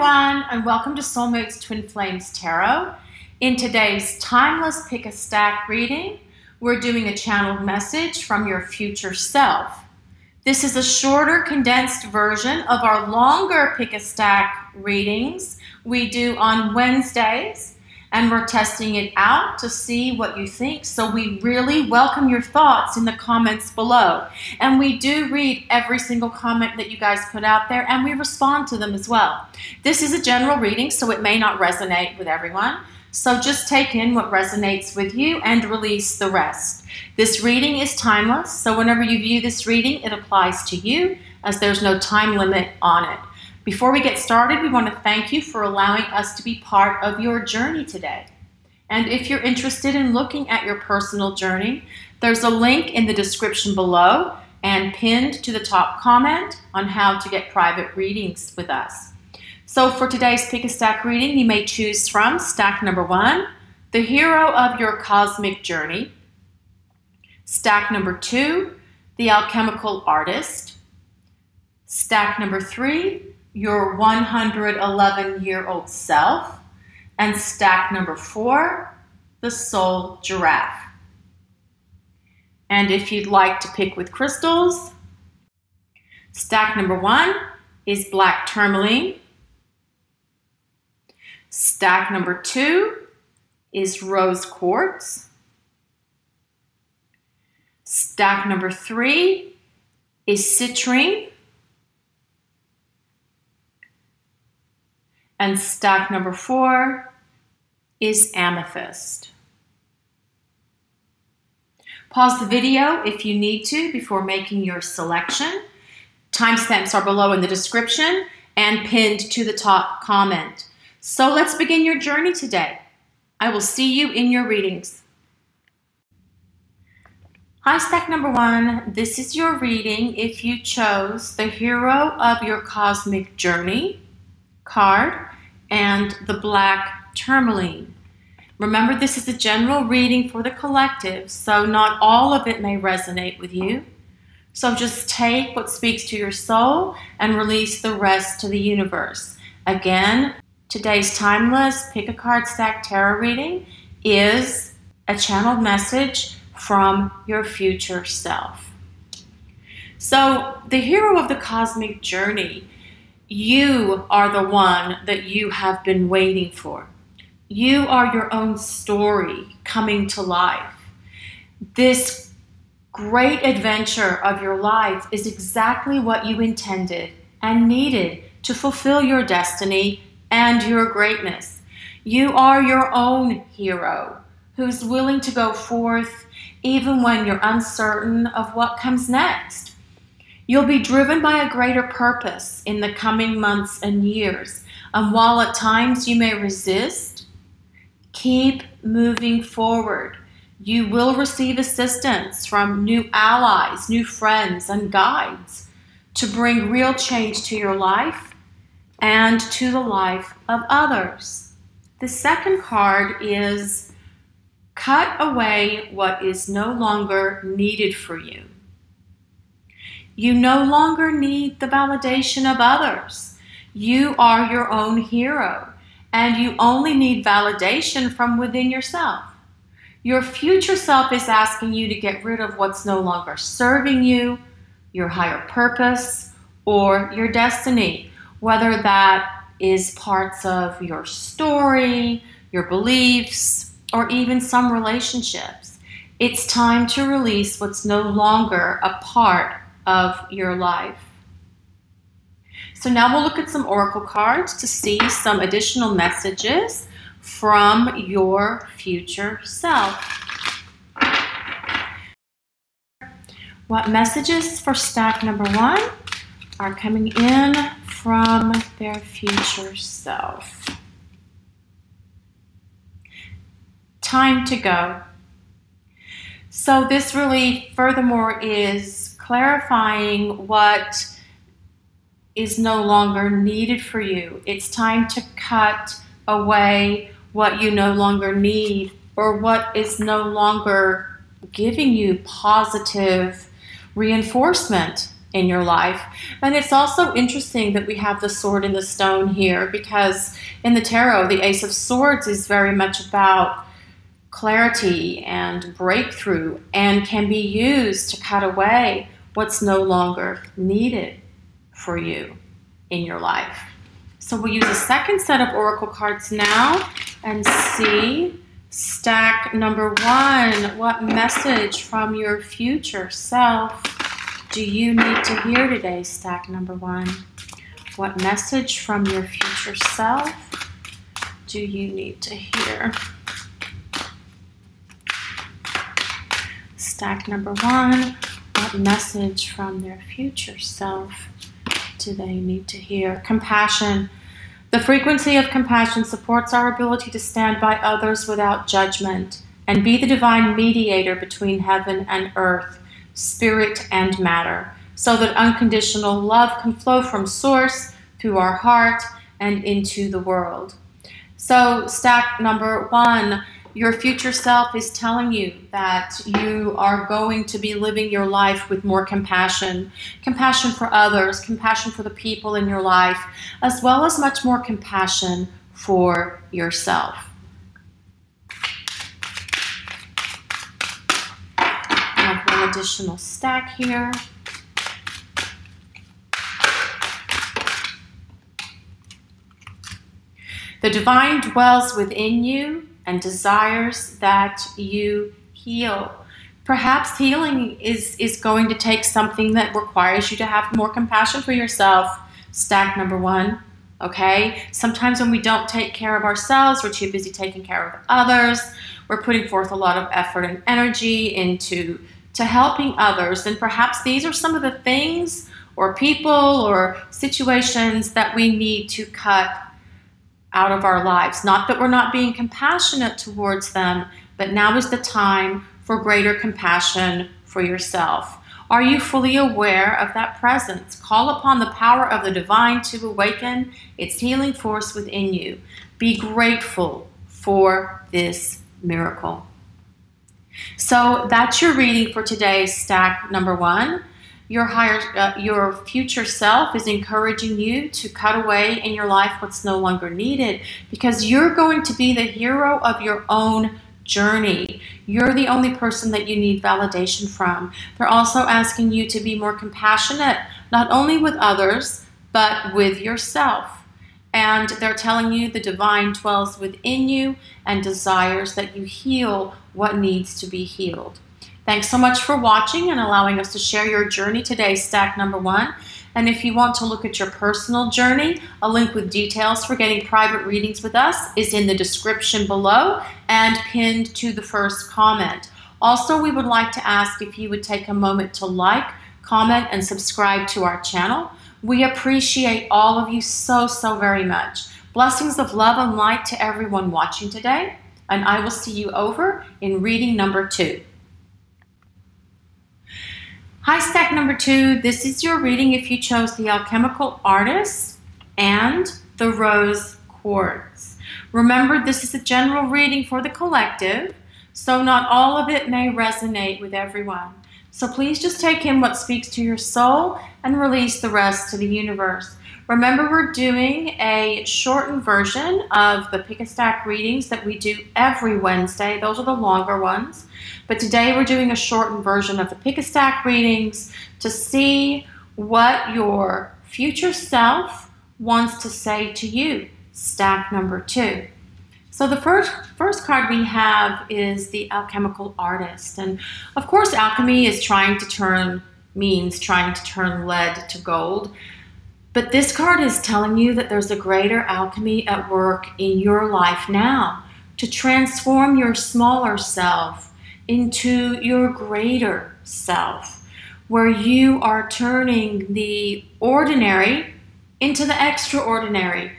everyone, and welcome to Soulmates Twin Flames Tarot. In today's Timeless Pick a Stack reading, we're doing a channeled message from your future self. This is a shorter, condensed version of our longer Pick a Stack readings we do on Wednesdays, and we're testing it out to see what you think. So we really welcome your thoughts in the comments below. And we do read every single comment that you guys put out there, and we respond to them as well. This is a general reading, so it may not resonate with everyone. So just take in what resonates with you and release the rest. This reading is timeless, so whenever you view this reading, it applies to you, as there's no time limit on it. Before we get started, we want to thank you for allowing us to be part of your journey today. And if you're interested in looking at your personal journey, there's a link in the description below and pinned to the top comment on how to get private readings with us. So for today's Pick a Stack reading, you may choose from stack number 1, the hero of your cosmic journey, stack number 2, the alchemical artist, stack number 3, your 111-year-old self, and stack number 4, the soul giraffe. And if you'd like to pick with crystals, stack number 1 is black tourmaline, stack number 2 is rose quartz, stack number 3 is citrine, and stack number 4 is amethyst. Pause the video if you need to before making your selection. Timestamps are below in the description and pinned to the top comment. So let's begin your journey today. I will see you in your readings. Hi, stack number 1. This is your reading if you chose the hero of your cosmic journey card and the black tourmaline. Remember, this is a general reading for the collective, so not all of it may resonate with you. So just take what speaks to your soul and release the rest to the universe. Again, today's timeless Pick a Card Stack Tarot reading is a channeled message from your future self. So the hero of the cosmic journey, you are the one that you have been waiting for. You are your own story coming to life. This great adventure of your life is exactly what you intended and needed to fulfill your destiny and your greatness. You are your own hero who's willing to go forth even when you're uncertain of what comes next. You'll be driven by a greater purpose in the coming months and years. And while at times you may resist, keep moving forward. You will receive assistance from new allies, new friends, and guides to bring real change to your life and to the life of others. The second card is cut away what is no longer needed for you. You no longer need the validation of others. You are your own hero, and you only need validation from within yourself. Your future self is asking you to get rid of what's no longer serving you, your higher purpose, or your destiny, whether that is parts of your story, your beliefs, or even some relationships. It's time to release what's no longer a part of your life. So now we'll look at some oracle cards to see some additional messages from your future self. What messages for stack number 1 are coming in from their future self? Time to go. So this really, furthermore, is clarifying what is no longer needed for you. It's time to cut away what you no longer need or what is no longer giving you positive reinforcement in your life. And it's also interesting that we have the sword and the stone here, because in the tarot, the Ace of Swords is very much about clarity and breakthrough, and can be used to cut away what's no longer needed for you in your life. So we'll use a second set of oracle cards now and see stack number 1. What message from your future self do you need to hear today, stack number 1? What message from your future self do you need to hear? Stack number 1, what message from their future self do they need to hear? Compassion. The frequency of compassion supports our ability to stand by others without judgment and be the divine mediator between heaven and earth, spirit and matter, so that unconditional love can flow from source through our heart and into the world. So stack number 1, your future self is telling you that you are going to be living your life with more compassion. Compassion for others, compassion for the people in your life, as well as much more compassion for yourself. I have one additional stack here. The divine dwells within you and desires that you heal. Perhaps healing is going to take something that requires you to have more compassion for yourself, stack number 1, okay? Sometimes when we don't take care of ourselves, we're too busy taking care of others. We're putting forth a lot of effort and energy into helping others, and perhaps these are some of the things or people or situations that we need to cut out of our lives. Not that we're not being compassionate towards them, but now is the time for greater compassion for yourself. Are you fully aware of that presence? Call upon the power of the divine to awaken its healing force within you. Be grateful for this miracle. So that's your reading for today, stack number 1. Your future self is encouraging you to cut away in your life what's no longer needed, because you're going to be the hero of your own journey. You're the only person that you need validation from. They're also asking you to be more compassionate, not only with others, but with yourself. And they're telling you the divine dwells within you and desires that you heal what needs to be healed. Thanks so much for watching and allowing us to share your journey today, stack number 1. And if you want to look at your personal journey, a link with details for getting private readings with us is in the description below and pinned to the first comment. Also, we would like to ask if you would take a moment to like, comment, and subscribe to our channel. We appreciate all of you so very much. Blessings of love and light to everyone watching today, and I will see you over in reading number 2. Hi, stack number 2. This is your reading if you chose the Alchemical Artist and the Rose Quartz. Remember, this is a general reading for the collective, so not all of it may resonate with everyone. So please just take in what speaks to your soul and release the rest to the universe. Remember, we're doing a shortened version of the Pick a Stack readings that we do every Wednesday. Those are the longer ones. But today we're doing a shortened version of the Pick a Stack readings to see what your future self wants to say to you, stack number 2. So the first card we have is the Alchemical Artist. And of course, alchemy is trying to turn lead to gold. But this card is telling you that there's a greater alchemy at work in your life now to transform your smaller self into your greater self, where you are turning the ordinary into the extraordinary.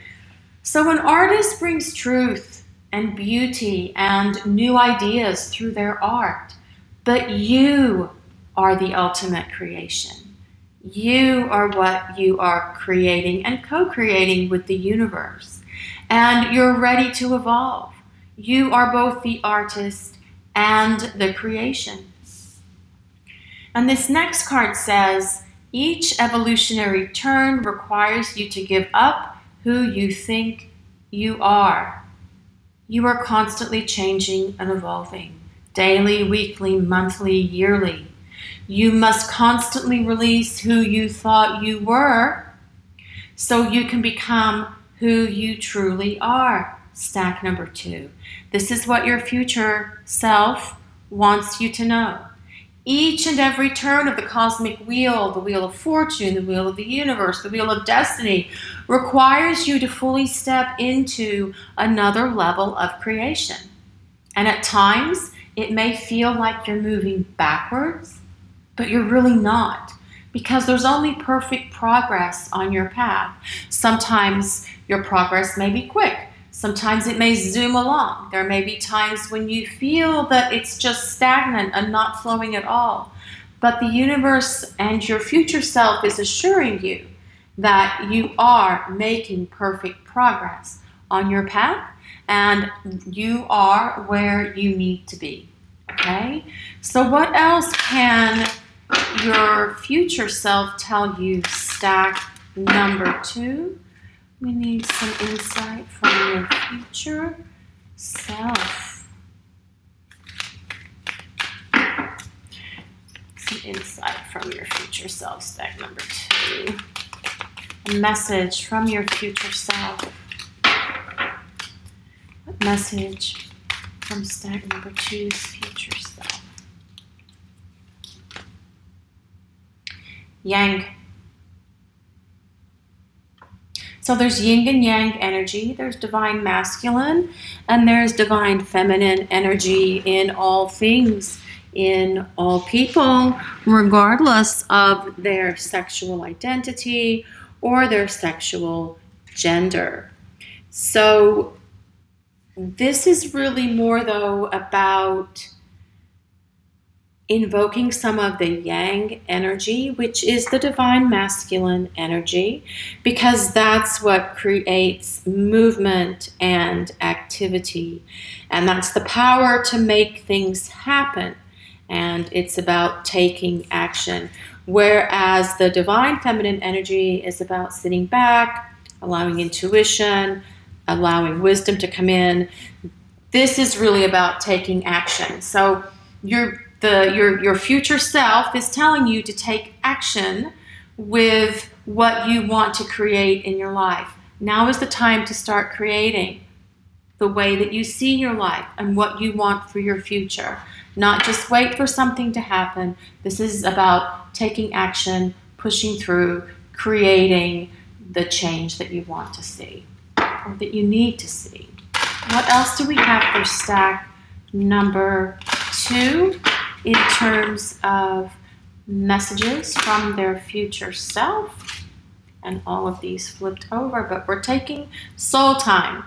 So an artist brings truth and beauty and new ideas through their art, but you are the ultimate creation. You are what you are creating and co-creating with the universe, and you're ready to evolve. You are both the artist and the creation. And this next card says, Each evolutionary turn requires you to give up who you think you are. You are constantly changing and evolving, daily, weekly, monthly, yearly. You must constantly release who you thought you were so you can become who you truly are. Stack number 2. This is what your future self wants you to know. Each and every turn of the cosmic wheel, the wheel of fortune, the wheel of the universe, the wheel of destiny, requires you to fully step into another level of creation. And at times, it may feel like you're moving backwards, but you're really not, because there's only perfect progress on your path. Sometimes your progress may be quick. Sometimes it may zoom along. There may be times when you feel that it's just stagnant and not flowing at all. But the universe and your future self is assuring you that you are making perfect progress on your path and you are where you need to be. Okay? So what else can your future self tell you? Stack number 2. We need some insight from your future self. Some insight from your future self, stack number 2. A message from your future self. What message from stack number 2's future self? Yang. So there's yin and yang energy, there's divine masculine, and there's divine feminine energy in all things, in all people, regardless of their sexual identity or their sexual gender. So this is really more, though, about invoking some of the yang energy, which is the divine masculine energy, because that's what creates movement and activity. And that's the power to make things happen. And it's about taking action. Whereas the divine feminine energy is about sitting back, allowing intuition, allowing wisdom to come in. This is really about taking action. So your future self is telling you to take action with what you want to create in your life. Now is the time to start creating the way that you see your life and what you want for your future. Not just wait for something to happen. This is about taking action, pushing through, creating the change that you want to see or that you need to see. What else do we have for stack number 2? In terms of messages from their future self, and all of these flipped over, but we're taking soul time.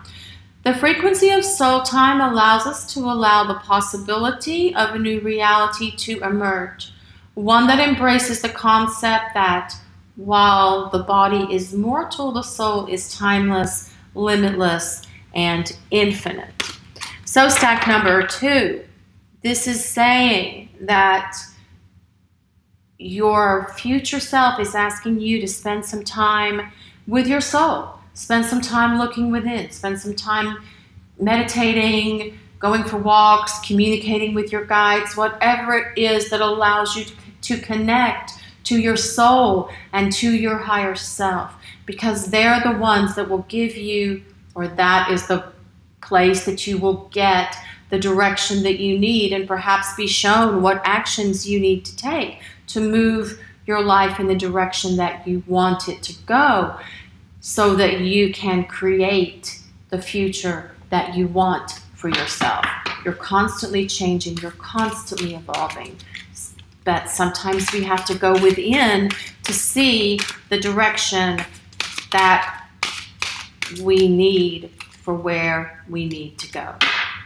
The frequency of soul time allows us to allow the possibility of a new reality to emerge, one that embraces the concept that while the body is mortal, the soul is timeless, limitless, and infinite. So stack number 2. This is saying that your future self is asking you to spend some time with your soul. Spend some time looking within. Spend some time meditating, going for walks, communicating with your guides, whatever it is that allows you to connect to your soul and to your higher self. Because they're the ones that will give you, or that is the place that you will get the direction that you need and perhaps be shown what actions you need to take to move your life in the direction that you want it to go so that you can create the future that you want for yourself. You're constantly changing, you're constantly evolving. But sometimes we have to go within to see the direction that we need for where we need to go.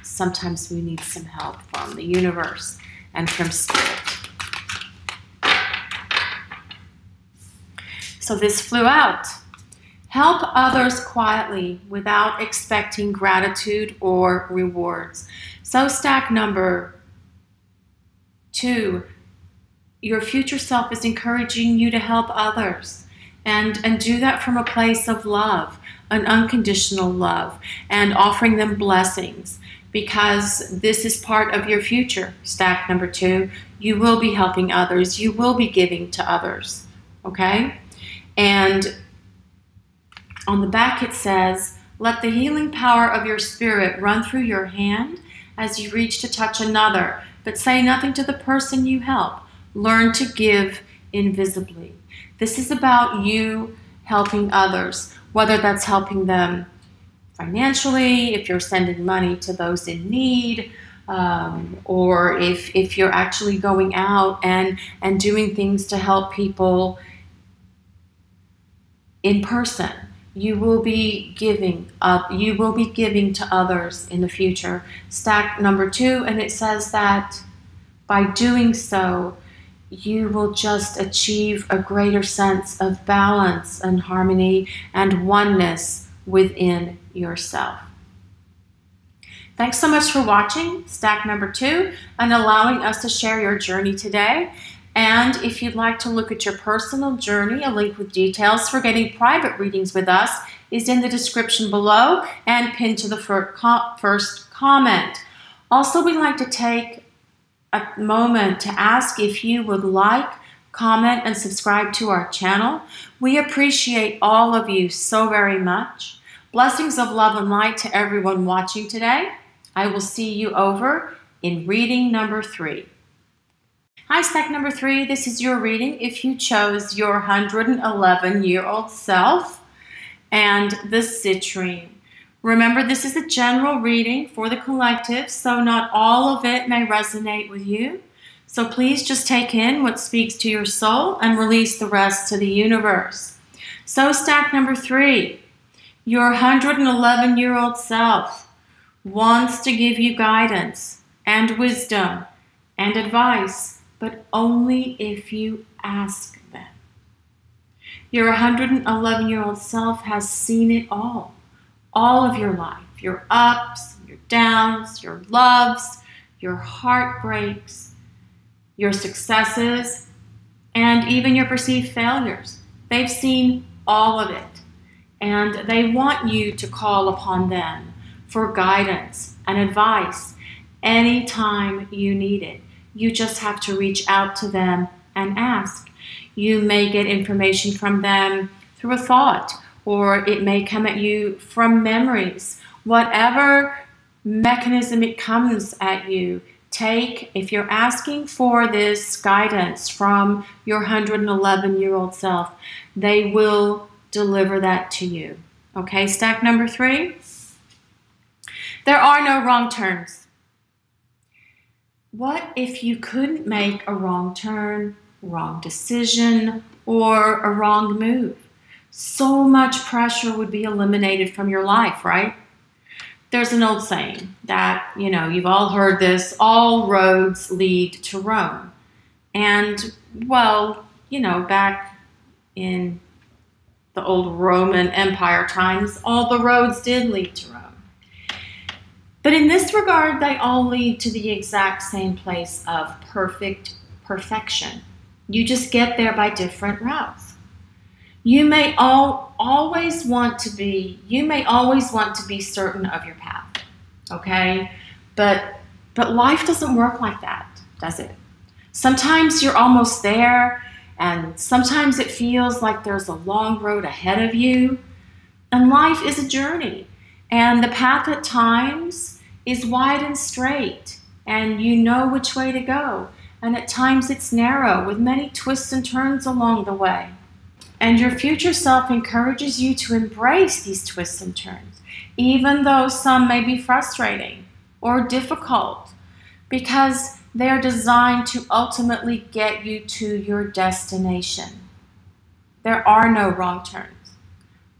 Sometimes we need some help from the universe and from spirit. So this flew out. Help others quietly without expecting gratitude or rewards. So stack number 2. your future self is encouraging you to help others and do that from a place of love, an unconditional love, and offering them blessings, because this is part of your future. Stack number 2, you will be helping others. You will be giving to others, okay? And on the back it says, let the healing power of your spirit run through your hand as you reach to touch another, but say nothing to the person you help. Learn to give invisibly. This is about you helping others, whether that's helping them financially, if you're sending money to those in need, or if you're actually going out and doing things to help people in person. You will be giving to others in the future. Stack number 2, and it says that by doing so, you will just achieve a greater sense of balance and harmony and oneness within yourself. Thanks so much for watching stack number 2 and allowing us to share your journey today. And if you'd like to look at your personal journey, a link with details for getting private readings with us is in the description below and pinned to the first comment. Also, we'd like to take a moment to ask if you would like, comment, and subscribe to our channel. We appreciate all of you so very much. Blessings of love and light to everyone watching today. I will see you over in reading number 3. Hi, stack number 3. This is your reading if you chose your 111-year-old self and the Citrine. Remember, this is a general reading for the collective, so not all of it may resonate with you. So please just take in what speaks to your soul and release the rest to the universe. So stack number 3, your 111-year-old self wants to give you guidance and wisdom and advice, but only if you ask them. Your 111-year-old self has seen it all of your life, your ups, your downs, your loves, your heartbreaks, your successes, and even your perceived failures. They've seen all of it, and they want you to call upon them for guidance and advice anytime you need it. You just have to reach out to them and ask. You may get information from them through a thought, or it may come at you from memories. Whatever mechanism it comes at you, if you're asking for this guidance from your 111-year-old self, they will deliver that to you. Okay, stack number 3. There are no wrong turns. What if you couldn't make a wrong turn, wrong decision, or a wrong move? So much pressure would be eliminated from your life, right? There's an old saying that, you've all heard this, all roads lead to Rome. And, well, back in the old Roman Empire times, all the roads did lead to Rome. But in this regard, they all lead to the exact same place of perfection. You just get there by different routes. You may always want to be certain of your path, okay? But life doesn't work like that, does it? Sometimes you're almost there, and sometimes it feels like there's a long road ahead of you. And life is a journey, and the path at times is wide and straight, and you know which way to go. And at times it's narrow with many twists and turns along the way. And your future self encourages you to embrace these twists and turns, even though some may be frustrating or difficult, because they're designed to ultimately get you to your destination. There are no wrong turns,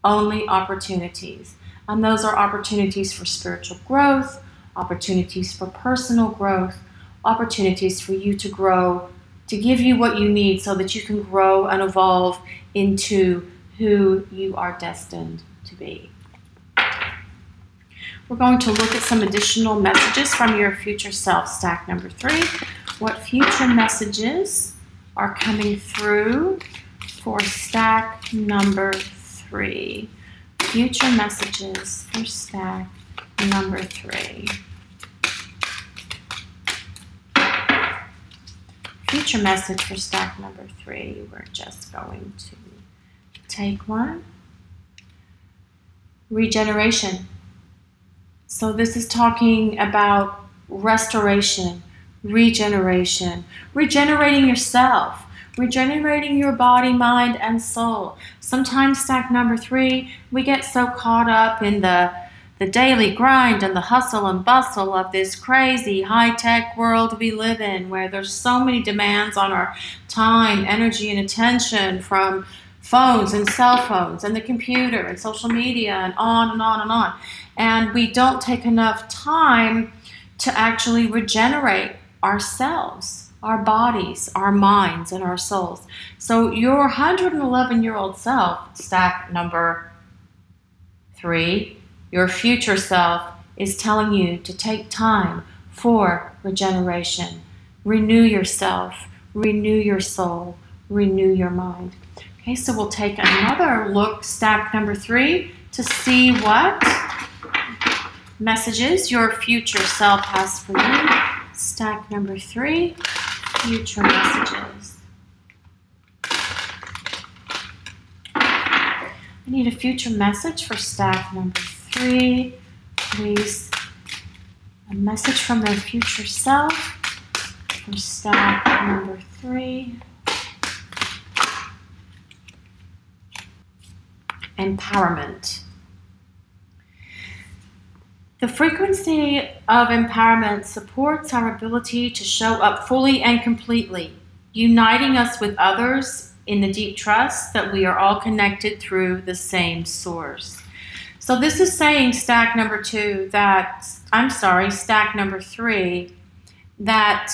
only opportunities. And those are opportunities for spiritual growth, opportunities for personal growth, opportunities for you to grow, to give you what you need so that you can grow and evolve into who you are destined to be. We're going to look at some additional messages from your future self, stack number 3. What future messages are coming through for stack number 3. Future messages for stack number 3. Future message for stack number 3. We're just going to take one. Regeneration. So this is talking about restoration, regeneration, regenerating yourself, regenerating your body, mind, and soul. Sometimes stack number 3, we get so caught up in the daily grind and the hustle and bustle of this crazy high-tech world we live in, where there's so many demands on our time, energy, and attention from phones and cell phones and the computer and social media and on and on and on. And we don't take enough time to actually regenerate ourselves, our bodies, our minds, and our souls. So your 111-year-old self, stack number 3, your future self, is telling you to take time for regeneration. Renew yourself, renew your soul, renew your mind. Okay, so we'll take another look, stack number 3, to see what messages your future self has for you. Stack number 3, future messages. I need a future message for stack number 3, please. A message from their future self for stack number 3. Empowerment. The frequency of empowerment supports our ability to show up fully and completely, uniting us with others in the deep trust that we are all connected through the same source. So this is saying, stack number 2, stack number 3, that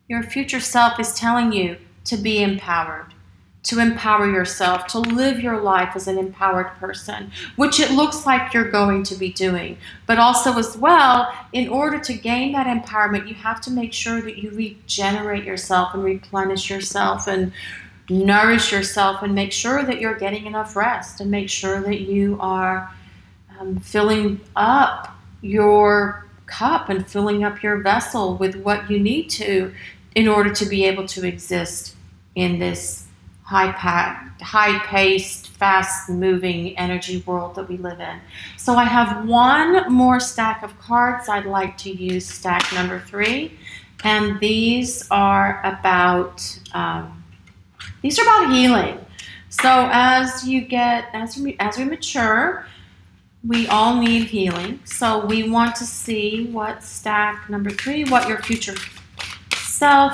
your future self is telling you to be empowered, to empower yourself, to live your life as an empowered person, which it looks like you're going to be doing. But also as well, in order to gain that empowerment, you have to make sure that you regenerate yourself and replenish yourself and nourish yourself, and make sure that you're getting enough rest, and make sure that you are filling up your cup and filling up your vessel with what you need to in order to be able to exist in this high-paced, fast-moving energy world that we live in. So I have one more stack of cards I'd like to use, stack number 3, and these are about healing. So as we mature, we all need healing. So we want to see what stack number 3, what your future self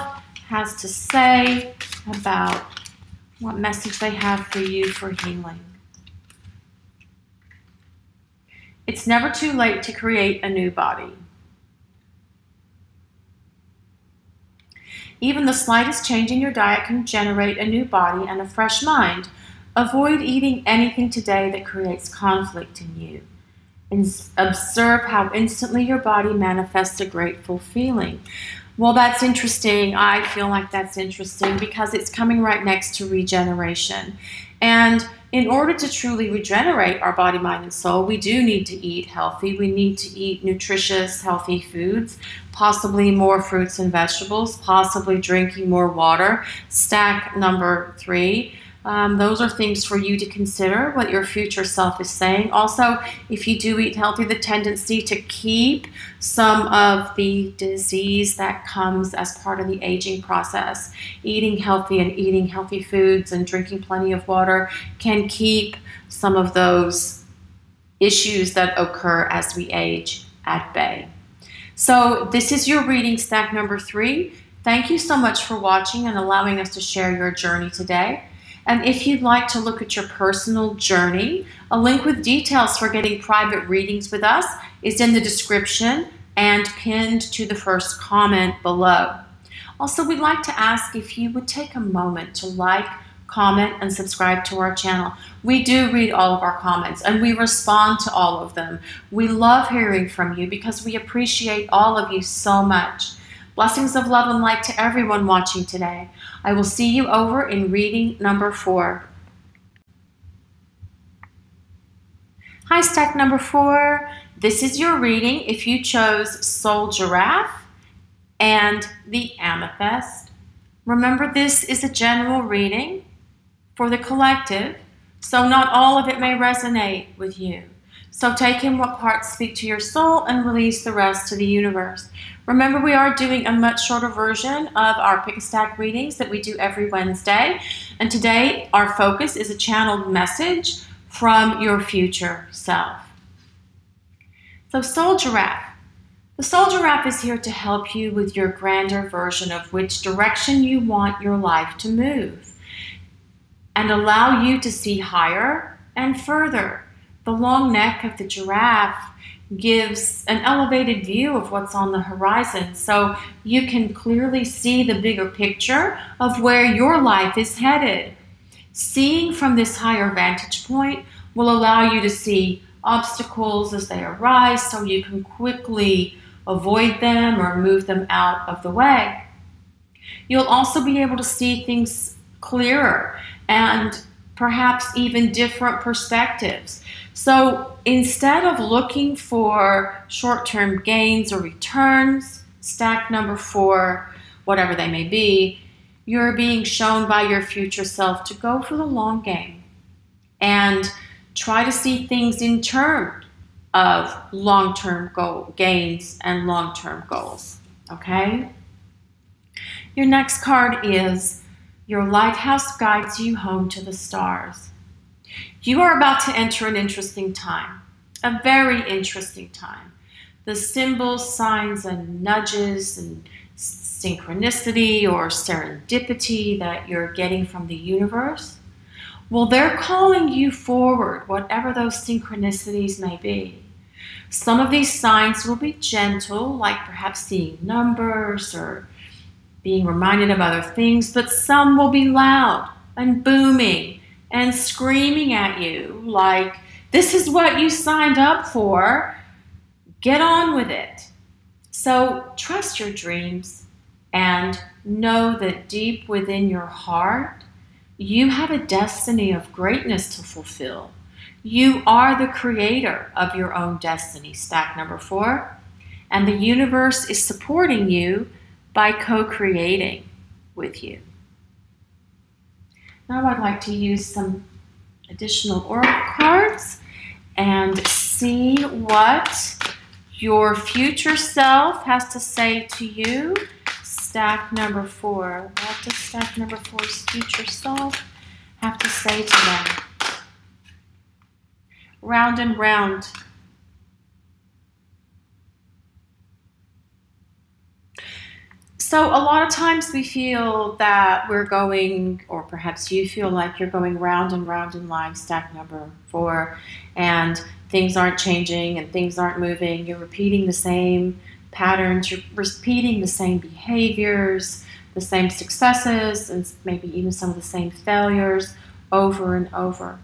has to say about what message they have for you for healing. It's never too late to create a new body. Even the slightest change in your diet can generate a new body and a fresh mind. Avoid eating anything today that creates conflict in you. And observe how instantly your body manifests a grateful feeling. Well, that's interesting. I feel like that's interesting because it's coming right next to regeneration. And in order to truly regenerate our body, mind, and soul, we do need to eat healthy. We need to eat nutritious, healthy foods, possibly more fruits and vegetables, possibly drinking more water. Stack number 3. Those are things for you to consider, what your future self is saying. Also, if you do eat healthy, the tendency to keep some of the disease that comes as part of the aging process. Eating healthy and eating healthy foods and drinking plenty of water can keep some of those issues that occur as we age at bay. So this is your reading, stack number 3. Thank you so much for watching and allowing us to share your journey today. And if you'd like to look at your personal journey, a link with details for getting private readings with us is in the description and pinned to the first comment below. Also, we'd like to ask if you would take a moment to like, comment, and subscribe to our channel. We do read all of our comments and we respond to all of them. We love hearing from you because we appreciate all of you so much. Blessings of love and light to everyone watching today. I will see you over in reading number 4. Hi, stack number 4. This is your reading if you chose Soul Giraffe and the Amethyst. Remember, this is a general reading for the collective, so not all of it may resonate with you. So take in what parts speak to your soul and release the rest to the universe. Remember, we are doing a much shorter version of our pick a stack readings that we do every Wednesday. And today our focus is a channeled message from your future self. So Soul Giraffe. The Soul Giraffe is here to help you with your grander version of which direction you want your life to move and allow you to see higher and further. The long neck of the giraffe gives an elevated view of what's on the horizon, so you can clearly see the bigger picture of where your life is headed. Seeing from this higher vantage point will allow you to see obstacles as they arise so you can quickly avoid them or move them out of the way. You'll also be able to see things clearer and perhaps even different perspectives. So instead of looking for short-term gains or returns, stack number 4, whatever they may be, you're being shown by your future self to go for the long game and try to see things in terms of long-term gains and long-term goals, okay? Your next card is your lighthouse guides you home to the stars. You are about to enter an interesting time, a very interesting time. The symbols, signs, and nudges and synchronicity or serendipity that you're getting from the universe, well, they're calling you forward, whatever those synchronicities may be. Some of these signs will be gentle, like perhaps seeing numbers or being reminded of other things, but some will be loud and booming and screaming at you like, this is what you signed up for, get on with it. So trust your dreams and know that deep within your heart, you have a destiny of greatness to fulfill. You are the creator of your own destiny, stack number 4, and the universe is supporting you by co-creating with you. Now I'd like to use some additional oracle cards and see what your future self has to say to you. Stack number 4. What does stack number 4's future self have to say to them? Round and round. So a lot of times we feel that we're going, or perhaps you feel like you're going round and round in life, stack number 4, and things aren't changing and things aren't moving. You're repeating the same patterns, you're repeating the same behaviors, the same successes, and maybe even some of the same failures over and over.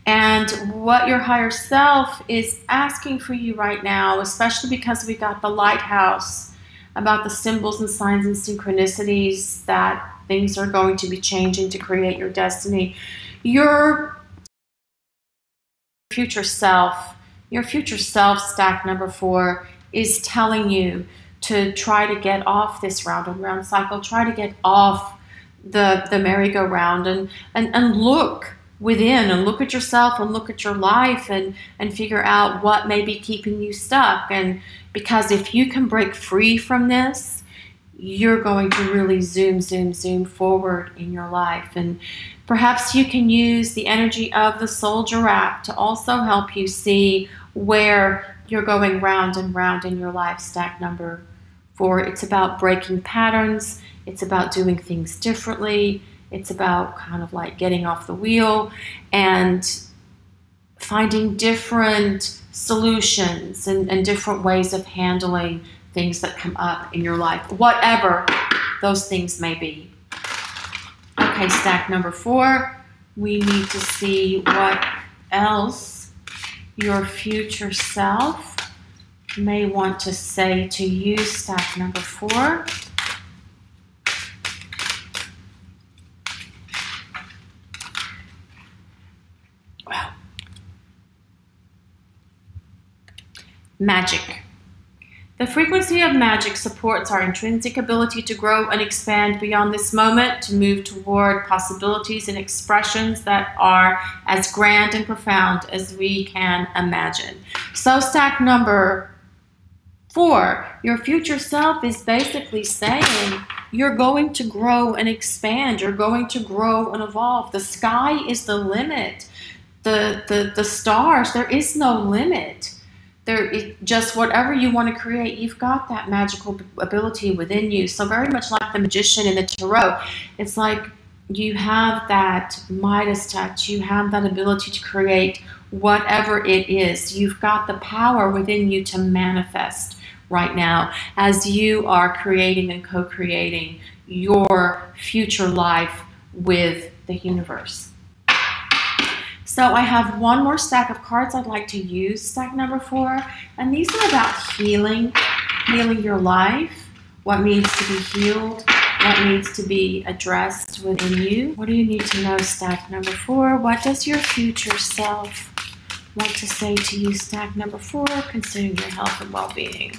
And what your higher self is asking for you right now, especially because we got the lighthouse, about the symbols and signs and synchronicities that things are going to be changing to create your destiny. Your future self, stack number 4, is telling you to try to get off this round and round cycle, try to get off the merry-go-round and look within and look at yourself and look at your life and figure out what may be keeping you stuck. And because if you can break free from this, you're going to really zoom forward in your life. And perhaps you can use the energy of the Soul Giraffe to also help you see where you're going round and round in your life, stack number 4. It's about breaking patterns. It's about doing things differently. It's about kind of like getting off the wheel and finding different solutions and different ways of handling things that come up in your life, whatever those things may be. Okay, stack number 4, we need to see what else your future self may want to say to you, stack number 4. Wow. Magic. The frequency of magic supports our intrinsic ability to grow and expand beyond this moment, to move toward possibilities and expressions that are as grand and profound as we can imagine. So stack number 4, your future self is basically saying you're going to grow and expand. You're going to grow and evolve. The sky is the limit. The stars, there is no limit. Just whatever you want to create, you've got that magical ability within you. So very much like the magician in the tarot, it's like you have that Midas touch. You have that ability to create whatever it is. You've got the power within you to manifest right now as you are creating and co-creating your future life with the universe. So I have one more stack of cards I'd like to use, stack number 4, and these are about healing your life, what needs to be healed, what needs to be addressed within you. What do you need to know, stack number 4? What does your future self want to say to you, stack number 4, concerning your health and well-being?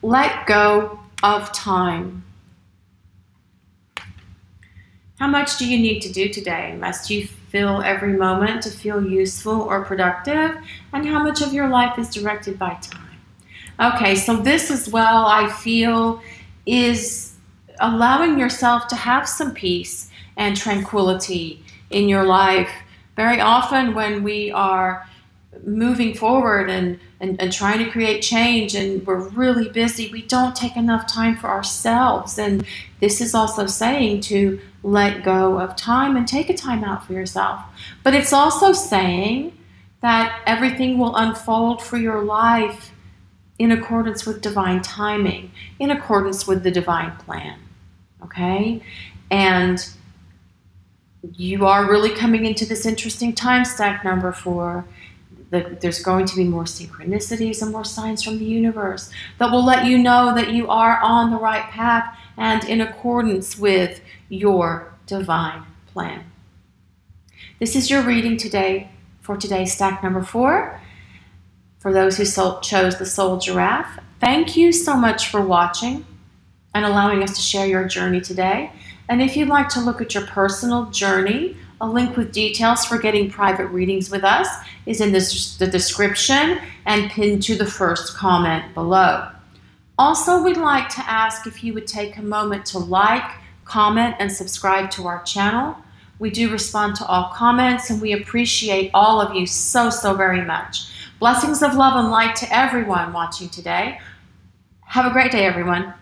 Let go of time. How much do you need to do today? Must you fill every moment to feel useful or productive? And how much of your life is directed by time? Okay, so this as well, I feel, is allowing yourself to have some peace and tranquility in your life. Very often when we are moving forward and trying to create change and we're really busy, we don't take enough time for ourselves. And this is also saying to let go of time and take a time out for yourself. But it's also saying that everything will unfold for your life in accordance with divine timing, in accordance with the divine plan. Okay? And you are really coming into this interesting time, stack number 4. There's going to be more synchronicities and more signs from the universe that will let you know that you are on the right path and in accordance with your divine plan. This is your reading today for today's stack number 4. For those who chose the Soul Giraffe, thank you so much for watching and allowing us to share your journey today. And if you'd like to look at your personal journey, a link with details for getting private readings with us is in the description and pinned to the first comment below. Also, we'd like to ask if you would take a moment to like, comment, and subscribe to our channel. We do respond to all comments, and we appreciate all of you so very much. Blessings of love and light to everyone watching today. Have a great day, everyone.